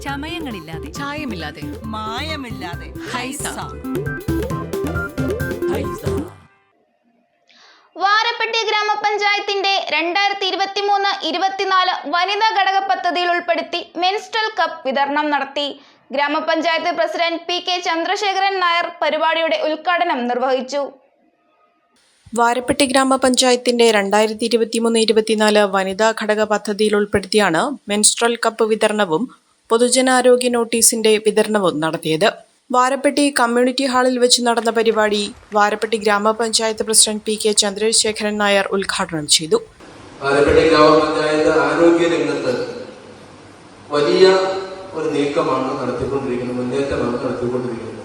ചമയങ്ങളില്ലാതെ, ചായമില്ലാതെ, മായമില്ലാതെ ഹൈസ. വാരപ്പെട്ടി ഗ്രാമപഞ്ചായത്തിന്റെ 2023-24 വനിതാ ഘടക പദ്ധതിയിൽ ഉൾപ്പെടുത്തി മെൻസ്ട്രൽ കപ്പ് വിതരണം നടത്തി. ഗ്രാമപഞ്ചായത്ത് പ്രസിഡന്റ് PK ചന്ദ്രശേഖരൻ നായർ പരിപാടിയുടെ ഉദ്ഘാടനം നിർവഹിച്ചു. വാരപ്പെട്ടി ഗ്രാമപഞ്ചായത്തിന്റെ 2023-24 വനിതാ ഘടക പദ്ധതിയിൽ ഉൾപ്പെടുത്തിയാണ് മെൻസ്ട്രൽ കപ്പ് വിതരണവും പൊതുജനാരോഗ്യ നോട്ടീസിന്റെ വിതരണവും നടത്തിയത്. വാരപ്പെട്ടി കമ്മ്യൂണിറ്റി ഹാളിൽ വെച്ച് നടന്ന പരിപാടി വാരപ്പെട്ടി ഗ്രാമപഞ്ചായത്ത് പ്രസിഡന്റ് PK ചന്ദ്രശേഖരൻ നായർ ഉദ്ഘാടനം ചെയ്തു. വാരപ്പെട്ടി ഗ്രാമപഞ്ചായത്ത് ആരോഗ്യ രംഗത്ത് വലിയ ഒരു നീക്കമാണ് നടത്തിക്കൊണ്ടിരിക്കുന്നത്, മുന്നേറ്റമാണ് നടത്തിക്കൊണ്ടിരിക്കുന്നത്.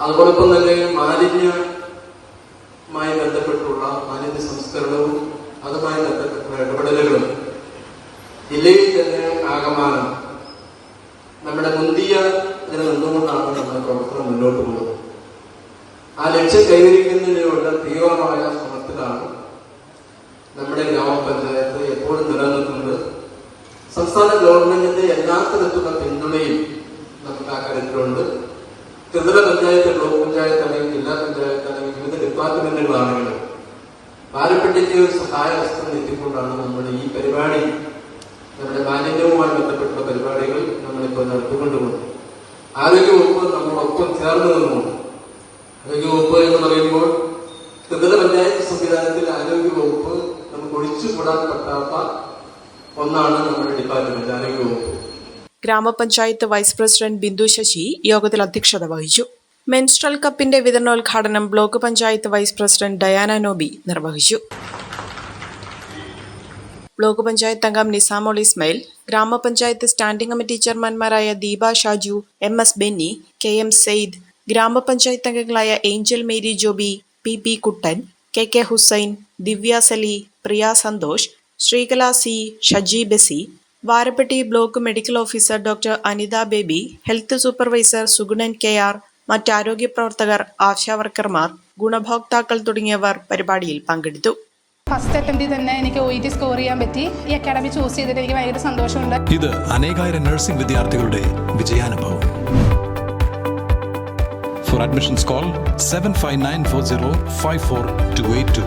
അതോടൊപ്പം തന്നെ മാലിന്യവുമായി ബന്ധപ്പെട്ടുള്ള മാലിന്യ സംസ്കരണവും അതുമായി ബന്ധപ്പെട്ട ഇടപെടലുകളും ജില്ലയിൽ തന്നെ ആകമാനം നമ്മുടെ മുന്തിയ ഇതിൽ നിന്നുകൊണ്ടാണ് നമ്മുടെ പ്രവർത്തനം മുന്നോട്ട് പോകുന്നത്. ആ ലക്ഷ്യം കൈവരിക്കുന്നതിനുള്ള തീവ്രമായ ശ്രമത്തിലാണ് നമ്മുടെ ഗ്രാമപഞ്ചായത്ത് എപ്പോഴും നിലനിൽക്കുന്നത്. സംസ്ഥാന ഗവൺമെന്റിന്റെ എല്ലാ തരത്തിലുള്ള പിന്തുണയും നമുക്ക് ആ കാര്യത്തിലുണ്ട്. ത്രിതല പഞ്ചായത്ത്, ബ്ലോക്ക് പഞ്ചായത്ത് അല്ലെങ്കിൽ ജില്ലാ പഞ്ചായത്ത് അല്ലെങ്കിൽ വിവിധ ഡിപ്പാർട്ട്മെന്റുകളാണെങ്കിലും വാരപ്പെട്ടിക്ക് ഒരു സഹായ ഹസ്തം എത്തിക്കൊണ്ടാണ് നമ്മുടെ ഈ പരിപാടി, നമ്മുടെ മാലിന്യവുമായി ബന്ധപ്പെട്ടുള്ള പരിപാടികൾ നമ്മളിപ്പോൾ നടത്തിക്കൊണ്ടുപോകുന്നത്. ആരോഗ്യവകുപ്പ് നമ്മളൊപ്പം ചേർന്ന് നിന്നുകൊണ്ട്, ആരോഗ്യവകുപ്പ് എന്ന് പറയുമ്പോൾ ത്രിതല പഞ്ചായത്ത് സംവിധാനത്തിൽ ആരോഗ്യവകുപ്പ് നമുക്ക് ഒഴിച്ചുകൂടാൻ പറ്റാത്ത ഒന്നാണ് നമ്മുടെ ഡിപ്പാർട്ട്മെന്റ് ആരോഗ്യവകുപ്പ്. ഗ്രാമപഞ്ചായത്ത് വൈസ് പ്രസിഡന്റ് ബിന്ദു ശശി യോഗത്തിൽ അധ്യക്ഷത വഹിച്ചു. മെൻസ്ട്രൽ കപ്പിന്റെ വിതരണോദ്ഘാടനം block panchayat vice president Diana Nobi നിർവഹിച്ചു. ബ്ലോക്ക് പഞ്ചായത്ത് അംഗം നിസാമോൾ ഇസ്മയിൽ, ഗ്രാമപഞ്ചായത്ത് സ്റ്റാൻഡിംഗ് കമ്മിറ്റി ചെയർമാൻമാരായ ദീപ ഷാജു, MS ബെന്നി, KM സെയ്ദ്, ഗ്രാമപഞ്ചായത്ത് അംഗങ്ങളായ Angel Mary Joby, PP Kuttan, KK Hussain, Divya Sali, Priya Santhosh, Sreekala C, Shaji Besi, Varappetty block medical officer doctor Anitha Baby, health supervisor Suguna KR, മറ്റാരോഗ്യ പ്രവർത്തകർ, ആശാവർക്കർമാർ, ഗുണഭോക്താക്കൾ തുടങ്ങിയവർ പരിപാടിയിൽ പങ്കെടുത്തു. ഫസ്റ്റ് അറ്റംപ്റ്റിൽ തന്നെ എനിക്ക് OET സ്കോർ ചെയ്യാൻ പറ്റി. ഈ അക്കാഡമി ചൂസ് ചെയ്തിട്ട് എനിക്ക് ഭയങ്കര സന്തോഷമുണ്ട്. ഇത് അനേകായിരം നഴ്സിംഗ് വിദ്യാർത്ഥികളുടെ വിജയാനുഭവം. For admissions call 7594054282.